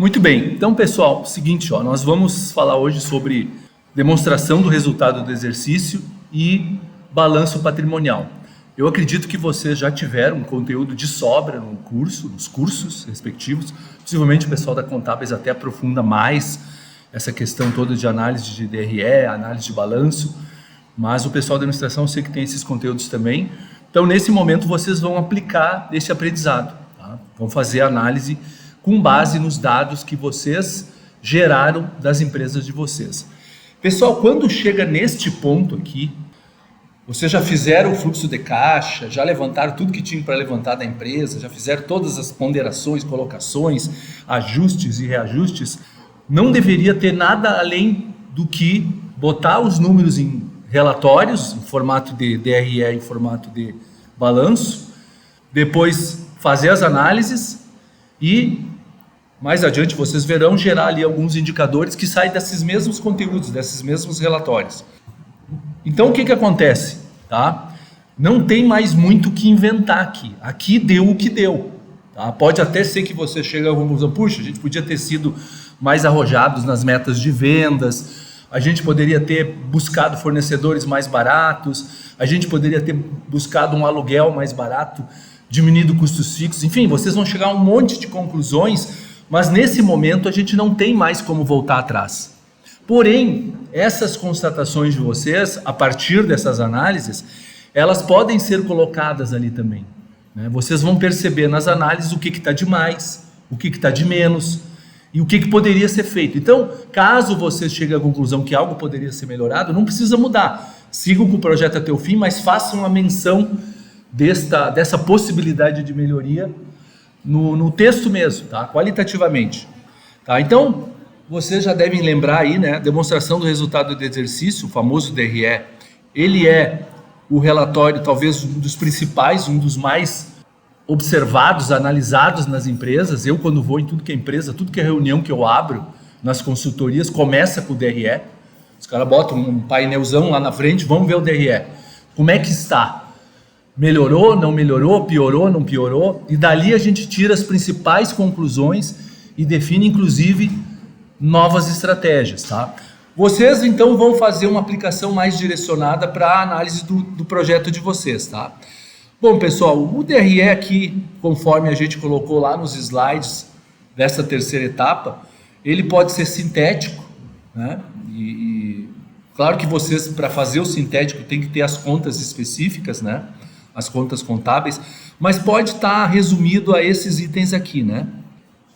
Muito bem, então pessoal, seguinte, nós vamos falar hoje sobre demonstração do resultado do exercício e balanço patrimonial. Eu acredito que vocês já tiveram um conteúdo de sobra no curso, nos cursos respectivos. Possivelmente o pessoal da Contábeis até aprofunda mais essa questão toda de análise de DRE, análise de balanço, mas o pessoal da administração eu sei que tem esses conteúdos também. Então, nesse momento, vocês vão aplicar esse aprendizado, tá? Vão fazer a análise com base nos dados que vocês geraram das empresas de vocês. Pessoal, quando chega neste ponto aqui, vocês já fizeram o fluxo de caixa, já levantaram tudo que tinha para levantar da empresa, já fizeram todas as ponderações, colocações, ajustes e reajustes, não deveria ter nada além do que botar os números em relatórios, em formato de DRE, em formato de balanço, depois fazer as análises e mais adiante vocês verão gerar ali alguns indicadores que saem desses mesmos conteúdos, desses mesmos relatórios. Então o que acontece? Tá? Não tem mais muito o que inventar aqui. Aqui deu o que deu. Tá? Pode até ser que você chegue à conclusão, puxa, a gente podia ter sido mais arrojados nas metas de vendas, a gente poderia ter buscado fornecedores mais baratos, a gente poderia ter buscado um aluguel mais barato, diminuído custos fixos, enfim, vocês vão chegar a um monte de conclusões, mas nesse momento a gente não tem mais como voltar atrás. Porém, essas constatações de vocês, a partir dessas análises, elas podem ser colocadas ali também, né? Vocês vão perceber nas análises o que está de mais, o que está de menos e o que poderia ser feito. Então, caso vocês cheguem à conclusão que algo poderia ser melhorado, não precisa mudar. Sigam com o projeto até o fim, mas façam a menção dessa possibilidade de melhoria no texto mesmo, tá? Qualitativamente. Tá? Então, vocês já devem lembrar aí, né? Demonstração do resultado do exercício, o famoso DRE. Ele é o relatório, talvez um dos principais, um dos mais observados, analisados nas empresas. Eu, quando vou em tudo que é empresa, tudo que é reunião que eu abro nas consultorias, começa com o DRE. Os caras botam um painelzão lá na frente, vamos ver o DRE. Como é que está? Melhorou, não melhorou, piorou, não piorou? E dali a gente tira as principais conclusões e define, inclusive, novas estratégias, tá? Vocês, então, vão fazer uma aplicação mais direcionada para a análise do projeto de vocês, tá? Bom, pessoal, o DRE aqui, conforme a gente colocou lá nos slides dessa terceira etapa, ele pode ser sintético, né? E claro que vocês, para fazer o sintético, tem que ter as contas específicas, né? As contas contábeis, mas pode estar resumido a esses itens aqui, né?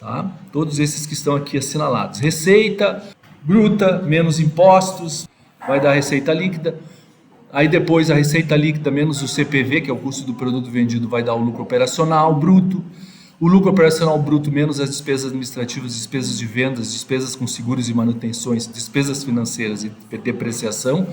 Tá? Todos esses que estão aqui assinalados. Receita bruta menos impostos vai dar receita líquida. Aí depois a receita líquida menos o CPV, que é o custo do produto vendido, vai dar o lucro operacional bruto. O lucro operacional bruto menos as despesas administrativas, despesas de vendas, despesas com seguros e manutenções, despesas financeiras e depreciação,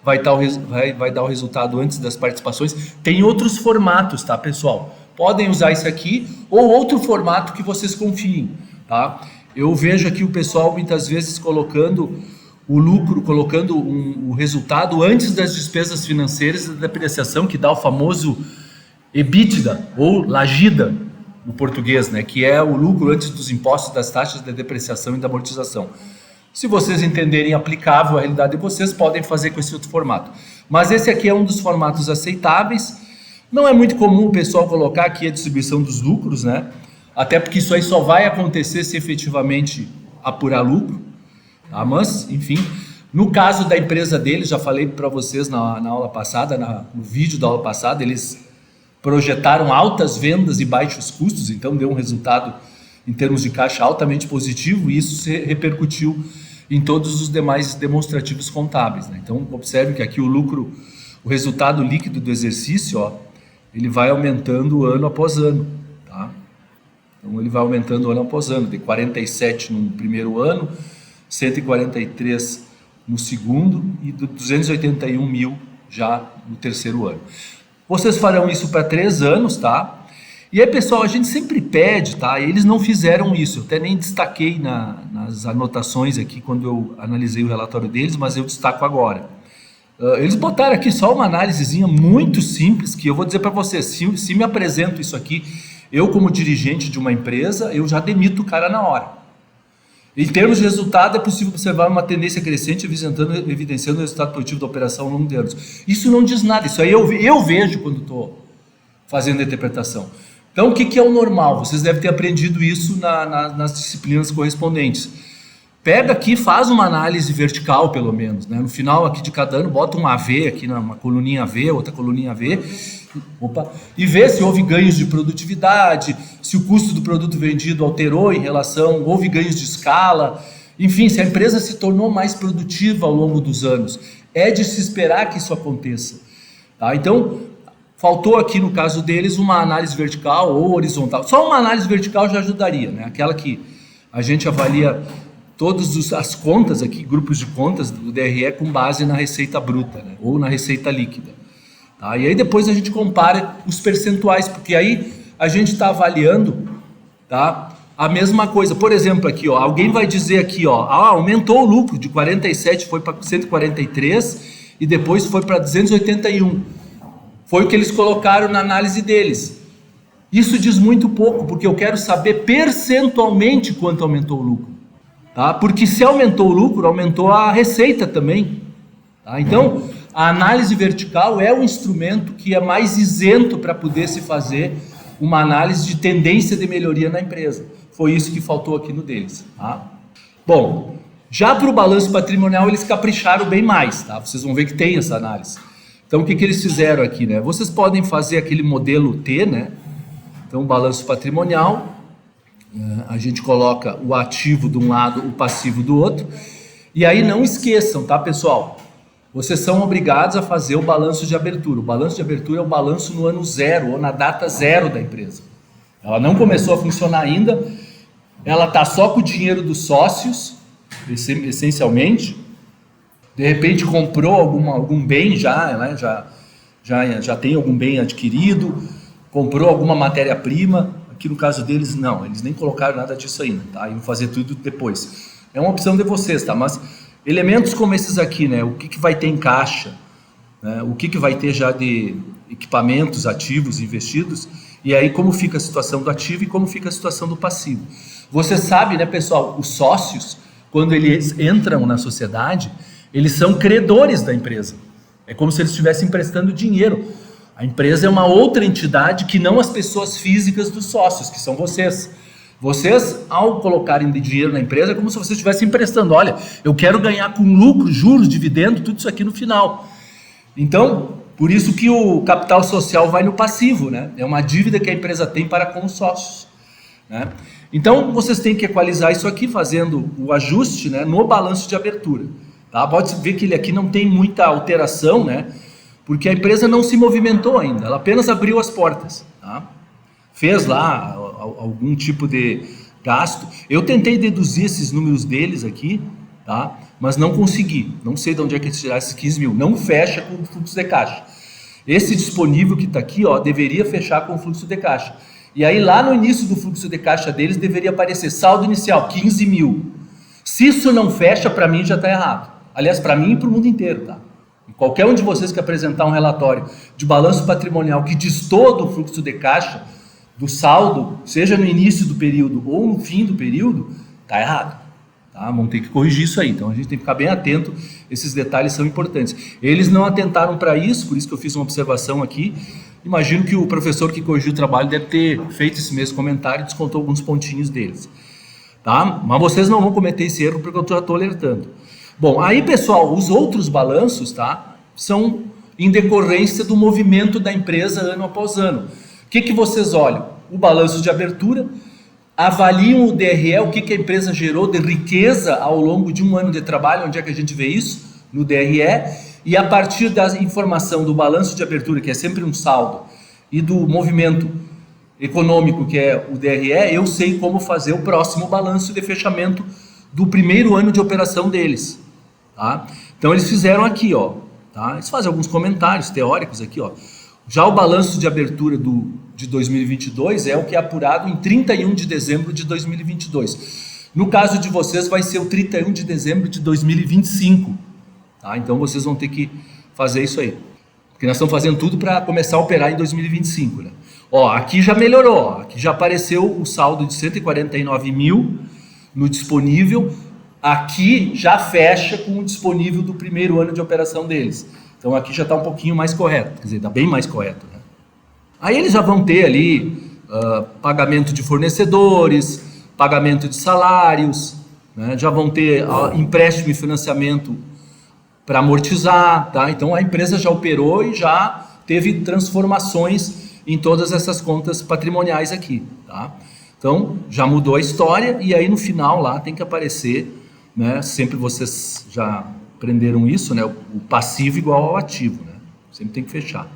vai dar o resultado antes das participações. Tem outros formatos, tá, pessoal? Podem usar isso aqui ou outro formato que vocês confiem, tá? Eu vejo aqui o pessoal muitas vezes colocando o lucro, colocando o resultado antes das despesas financeiras e da depreciação, que dá o famoso EBITDA ou LAGIDA no português, né? Que é o lucro antes dos impostos, das taxas da depreciação e da amortização. Se vocês entenderem aplicável à realidade de vocês, podem fazer com esse outro formato. Mas esse aqui é um dos formatos aceitáveis. Não é muito comum o pessoal colocar aqui a distribuição dos lucros, né? Até porque isso aí só vai acontecer se efetivamente apurar lucro. Tá? Mas, enfim, no caso da empresa deles, já falei para vocês na aula passada, no vídeo da aula passada, eles projetaram altas vendas e baixos custos, então deu um resultado em termos de caixa altamente positivo e isso se repercutiu em todos os demais demonstrativos contábeis, né? Então, observe que aqui o resultado líquido do exercício, ele vai aumentando ano após ano, tá? Então, ele vai aumentando ano após ano, de 47 no primeiro ano, 143 no segundo e 281 mil já no terceiro ano. Vocês farão isso para 3 anos, tá? E aí, pessoal, a gente sempre pede, tá? Eles não fizeram isso, eu até nem destaquei nas anotações aqui quando eu analisei o relatório deles, mas eu destaco agora. Eles botaram aqui só uma análisezinha muito simples, que eu vou dizer para vocês, se me apresento isso aqui, eu como dirigente de uma empresa, eu já demito o cara na hora. Em termos de resultado, é possível observar uma tendência crescente evidenciando o resultado positivo da operação ao longo de anos. Isso não diz nada, isso aí eu vejo quando estou fazendo a interpretação. Então, o que é o normal? Vocês devem ter aprendido isso nas disciplinas correspondentes. Pega aqui, faz uma análise vertical, pelo menos, né? No final aqui de cada ano, bota um AV aqui, uma coluninha AV, outra coluninha AV, e vê se houve ganhos de produtividade, se o custo do produto vendido alterou em relação, houve ganhos de escala, enfim, se a empresa se tornou mais produtiva ao longo dos anos. É de se esperar que isso aconteça. Tá? Então, faltou aqui no caso deles uma análise vertical ou horizontal. Só uma análise vertical já ajudaria, né? Aquela que a gente avalia todas as contas aqui, grupos de contas do DRE com base na receita bruta, né? Ou na receita líquida. Tá? E aí depois a gente compara os percentuais, porque aí a gente está avaliando, tá, a mesma coisa. Por exemplo, aqui, ó, alguém vai dizer aqui, ó, aumentou o lucro de 47, foi para 143 e depois foi para 281. Foi o que eles colocaram na análise deles. Isso diz muito pouco, porque eu quero saber percentualmente quanto aumentou o lucro. Tá? Porque se aumentou o lucro, aumentou a receita também. Tá? Então, a análise vertical é um instrumento que é mais isento para poder se fazer uma análise de tendência de melhoria na empresa. Foi isso que faltou aqui no deles. Tá? Bom, já para o balanço patrimonial eles capricharam bem mais. Tá? Vocês vão ver que tem essa análise. Então, o que eles fizeram aqui? Né? Vocês podem fazer aquele modelo T, né? Então, balanço patrimonial, a gente coloca o ativo de um lado, o passivo do outro. E aí não esqueçam, tá, pessoal? Vocês são obrigados a fazer o balanço de abertura. O balanço de abertura é o balanço no ano zero, ou na data zero da empresa. Ela não começou a funcionar ainda, ela está só com o dinheiro dos sócios, essencialmente. De repente comprou algum bem já, né? já tem algum bem adquirido, comprou alguma matéria-prima. Aqui no caso deles, não, eles nem colocaram nada disso ainda, tá? Iam fazer tudo depois. É uma opção de vocês, tá? Mas elementos como esses aqui, né? O que vai ter em caixa, né? O que vai ter já de equipamentos ativos investidos, e aí como fica a situação do ativo e como fica a situação do passivo. Você sabe, né, pessoal, os sócios, quando eles entram na sociedade, eles são credores da empresa. É como se eles estivessem emprestando dinheiro. A empresa é uma outra entidade que não as pessoas físicas dos sócios, que são vocês. Vocês, ao colocarem dinheiro na empresa, é como se vocês estivessem emprestando. Olha, eu quero ganhar com lucro, juros, dividendo, tudo isso aqui no final. Então, por isso que o capital social vai no passivo, né? É uma dívida que a empresa tem para com os sócios, né? Então, vocês têm que equalizar isso aqui, fazendo o ajuste, né, no balanço de abertura. Tá? Pode ver que ele aqui não tem muita alteração, né? Porque a empresa não se movimentou ainda, ela apenas abriu as portas, tá? Fez lá algum tipo de gasto. Eu tentei deduzir esses números deles aqui, tá? Mas não consegui, não sei de onde é que eles tiraram esses 15 mil, não fecha com o fluxo de caixa. Esse disponível que está aqui, ó, deveria fechar com o fluxo de caixa. E aí lá no início do fluxo de caixa deles deveria aparecer saldo inicial, 15 mil. Se isso não fecha, para mim já está errado. Aliás, para mim e para o mundo inteiro, tá? Qualquer um de vocês que apresentar um relatório de balanço patrimonial que destoa do fluxo de caixa, do saldo, seja no início do período ou no fim do período, está errado. Tá? Vamos ter que corrigir isso aí. Então a gente tem que ficar bem atento, esses detalhes são importantes. Eles não atentaram para isso, por isso que eu fiz uma observação aqui. Imagino que o professor que corrigiu o trabalho deve ter feito esse mesmo comentário e descontou alguns pontinhos deles. Tá? Mas vocês não vão cometer esse erro porque eu já estou alertando. Bom, aí pessoal, os outros balanços, tá, são em decorrência do movimento da empresa ano após ano. O que vocês olham? O balanço de abertura, avaliam o DRE, o que a empresa gerou de riqueza ao longo de um ano de trabalho, onde é que a gente vê isso? No DRE, e a partir da informação do balanço de abertura, que é sempre um saldo, e do movimento econômico, que é o DRE, eu sei como fazer o próximo balanço de fechamento do primeiro ano de operação deles. Tá? Então eles fizeram aqui, ó, tá? Eles fazem alguns comentários teóricos aqui, ó. Já o balanço de abertura de 2022 é o que é apurado em 31 de dezembro de 2022. No caso de vocês vai ser o 31 de dezembro de 2025. Tá? Então vocês vão ter que fazer isso aí. Porque nós estamos fazendo tudo para começar a operar em 2025. Né? Ó, aqui já melhorou, ó. Aqui já apareceu o saldo de 149 mil no disponível, aqui já fecha com o disponível do primeiro ano de operação deles. Então aqui já está um pouquinho mais correto, quer dizer, está bem mais correto, né? Aí eles já vão ter ali pagamento de fornecedores, pagamento de salários, né? Já vão ter empréstimo e financiamento para amortizar, tá? Então a empresa já operou e já teve transformações em todas essas contas patrimoniais aqui, tá? Então já mudou a história e aí no final lá tem que aparecer, né? Sempre vocês já aprenderam isso, né? O passivo igual ao ativo, né? Sempre tem que fechar.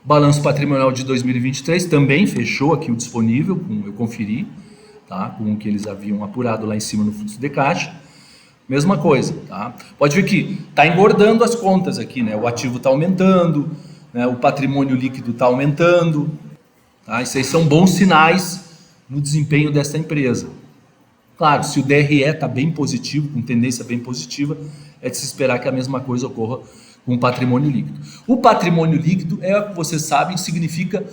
Balanço patrimonial de 2023 também fechou aqui o disponível, eu conferi, tá? Com o que eles haviam apurado lá em cima no fluxo de caixa. Mesma coisa, tá? Pode ver que está engordando as contas aqui, né? O ativo está aumentando, né? O patrimônio líquido está aumentando, tá? Isso aí são bons sinais no desempenho dessa empresa. Claro, se o DRE está bem positivo, com tendência bem positiva, é de se esperar que a mesma coisa ocorra com o patrimônio líquido. O patrimônio líquido vocês sabem, significa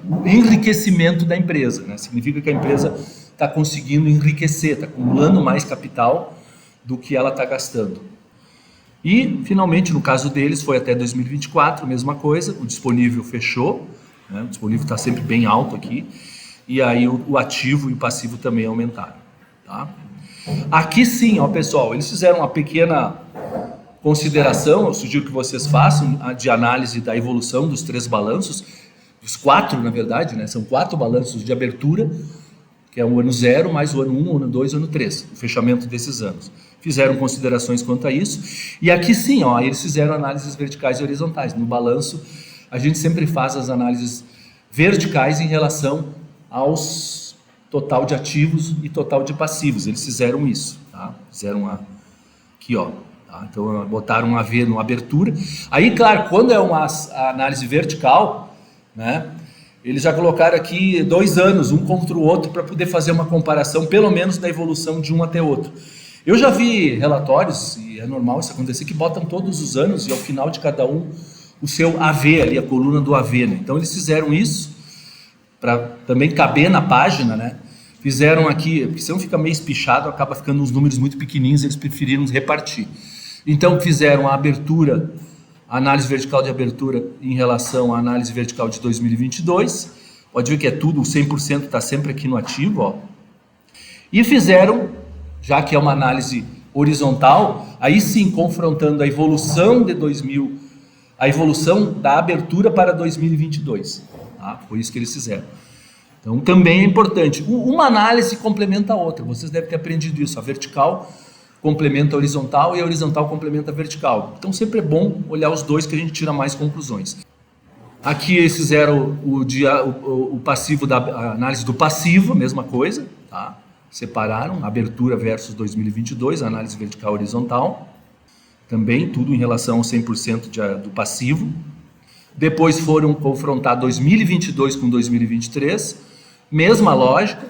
o enriquecimento da empresa, né? Significa que a empresa está conseguindo enriquecer, está acumulando mais capital do que ela está gastando. E, finalmente, no caso deles, foi até 2024, mesma coisa, o disponível fechou, né? O disponível está sempre bem alto aqui, e aí o ativo e o passivo também aumentaram, tá? Aqui sim, ó, pessoal, eles fizeram uma pequena consideração, eu sugiro que vocês façam, de análise da evolução dos 3 balanços, dos 4, na verdade, né? São 4 balanços de abertura, que é o ano 0, mais o ano 1, o ano 2 e o ano 3, o fechamento desses anos. Fizeram considerações quanto a isso, e aqui sim, ó, eles fizeram análises verticais e horizontais. No balanço, a gente sempre faz as análises verticais em relação aos total de ativos e total de passivos. Eles fizeram isso, tá? Fizeram aqui, ó. Tá? Então, botaram a V no abertura. Aí, claro, quando é uma análise vertical, né? Eles já colocaram aqui 2 anos, um contra o outro, para poder fazer uma comparação, pelo menos da evolução de um até outro. Eu já vi relatórios, e é normal isso acontecer, que botam todos os anos e ao final de cada um o seu AV ali, a coluna do AV, né? Então eles fizeram isso para também caber na página, né? Fizeram aqui, porque senão fica meio espichado, acaba ficando uns números muito pequenininhos, eles preferiram repartir. Então fizeram a abertura, a análise vertical de abertura em relação à análise vertical de 2022. Pode ver que é tudo, o 100% está sempre aqui no ativo, ó. E fizeram, já que é uma análise horizontal, aí sim confrontando a evolução a evolução da abertura para 2022. Tá? Foi isso que eles fizeram. Então também é importante. Uma análise complementa a outra. Vocês devem ter aprendido isso. A vertical complementa a horizontal e a horizontal complementa a vertical. Então sempre é bom olhar os dois que a gente tira mais conclusões. Aqui eles fizeram o passivo a análise do passivo, mesma coisa, tá? Separaram abertura versus 2022, análise vertical e horizontal. Também tudo em relação ao 100% do passivo. Depois foram confrontar 2022 com 2023, mesma lógica,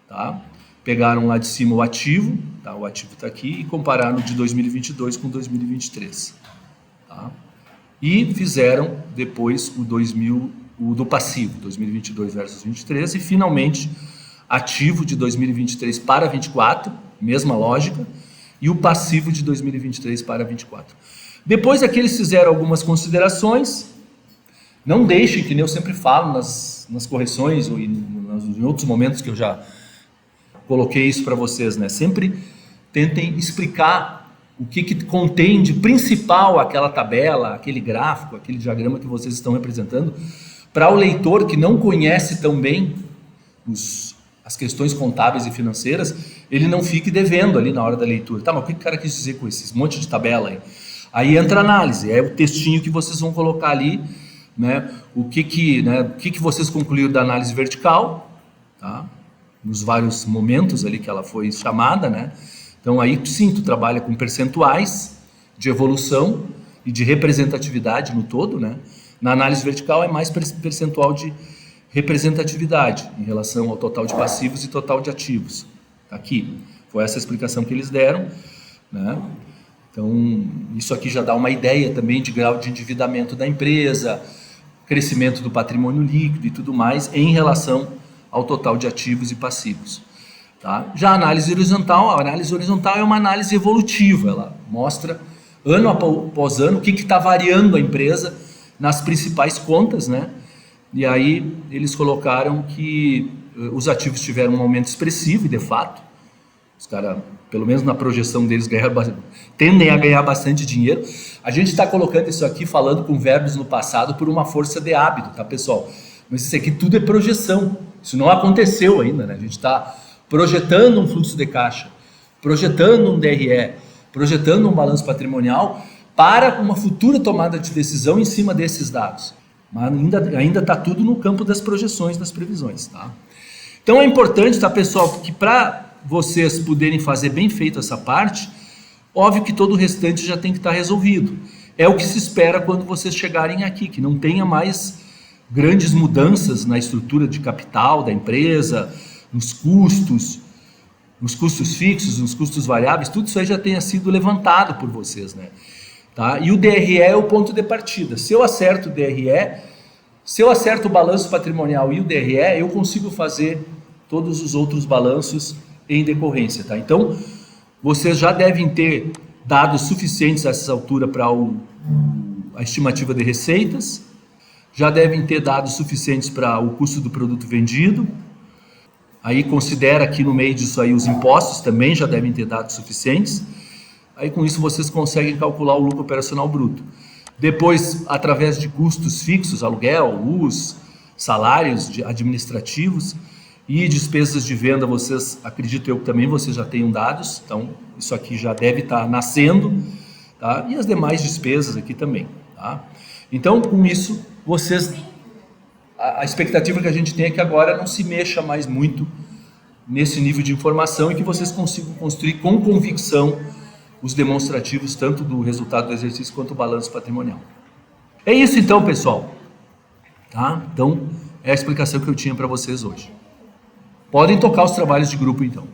tá? Pegaram lá de cima o ativo, tá? O ativo está aqui, e compararam de 2022 com 2023. Tá? E fizeram depois o do passivo, 2022 versus 2023, e finalmente ativo de 2023 para 2024, mesma lógica, e o passivo de 2023 para 2024. Depois aqui eles fizeram algumas considerações. Não deixem, que nem eu sempre falo nas correções ou em outros momentos que eu já coloquei isso para vocês, né? Sempre tentem explicar o que contém de principal aquela tabela, aquele gráfico, aquele diagrama que vocês estão representando, para o leitor que não conhece tão bem as questões contábeis e financeiras, ele não fique devendo ali na hora da leitura. Tá, mas o que o cara quis dizer com esse monte de tabela aí? Aí entra a análise, é o textinho que vocês vão colocar ali, né? O que vocês concluíram da análise vertical, tá? Nos vários momentos ali que ela foi chamada, né? Então aí sim, tu trabalha com percentuais de evolução e de representatividade no todo, né? Na análise vertical é mais percentual de representatividade em relação ao total de passivos e total de ativos. Aqui, foi essa a explicação que eles deram, né? Então, isso aqui já dá uma ideia também de grau de endividamento da empresa, crescimento do patrimônio líquido e tudo mais em relação ao total de ativos e passivos. Tá? Já a análise horizontal é uma análise evolutiva, ela mostra ano após ano o que está variando a empresa nas principais contas, né? E aí eles colocaram que os ativos tiveram um aumento expressivo, e de fato, os caras, pelo menos na projeção deles, tendem a ganhar bastante dinheiro. A gente está colocando isso aqui, falando com verbos no passado, por uma força de hábito, tá, pessoal? Mas isso aqui tudo é projeção, isso não aconteceu ainda, né? A gente está projetando um fluxo de caixa, projetando um DRE, projetando um balanço patrimonial para uma futura tomada de decisão em cima desses dados. Mas ainda está tudo no campo das projeções, das previsões. Tá? Então é importante, tá, pessoal, que para vocês poderem fazer bem feito essa parte, óbvio que todo o restante já tem que estar resolvido. É o que se espera quando vocês chegarem aqui, que não tenha mais grandes mudanças na estrutura de capital da empresa, nos custos fixos, nos custos variáveis, tudo isso aí já tenha sido levantado por vocês, né? Tá? E o DRE é o ponto de partida. Se eu acerto o DRE, se eu acerto o balanço patrimonial e o DRE, eu consigo fazer todos os outros balanços em decorrência, tá? Então, vocês já devem ter dados suficientes a essa altura para a estimativa de receitas, já devem ter dados suficientes para o custo do produto vendido. Aí considera aqui no meio disso aí os impostos, também já devem ter dados suficientes. Aí com isso vocês conseguem calcular o lucro operacional bruto. Depois, através de custos fixos, aluguel, luz, salários administrativos e despesas de venda, vocês, acredito eu que também vocês já tenham dados. Então, isso aqui já deve estar nascendo, tá? E as demais despesas aqui também, tá? Então, com isso, a expectativa que a gente tem é que agora não se mexa mais muito nesse nível de informação e que vocês consigam construir com convicção os demonstrativos tanto do resultado do exercício quanto do balanço patrimonial. É isso então, pessoal. Tá? Então, é a explicação que eu tinha para vocês hoje. Podem tocar os trabalhos de grupo então.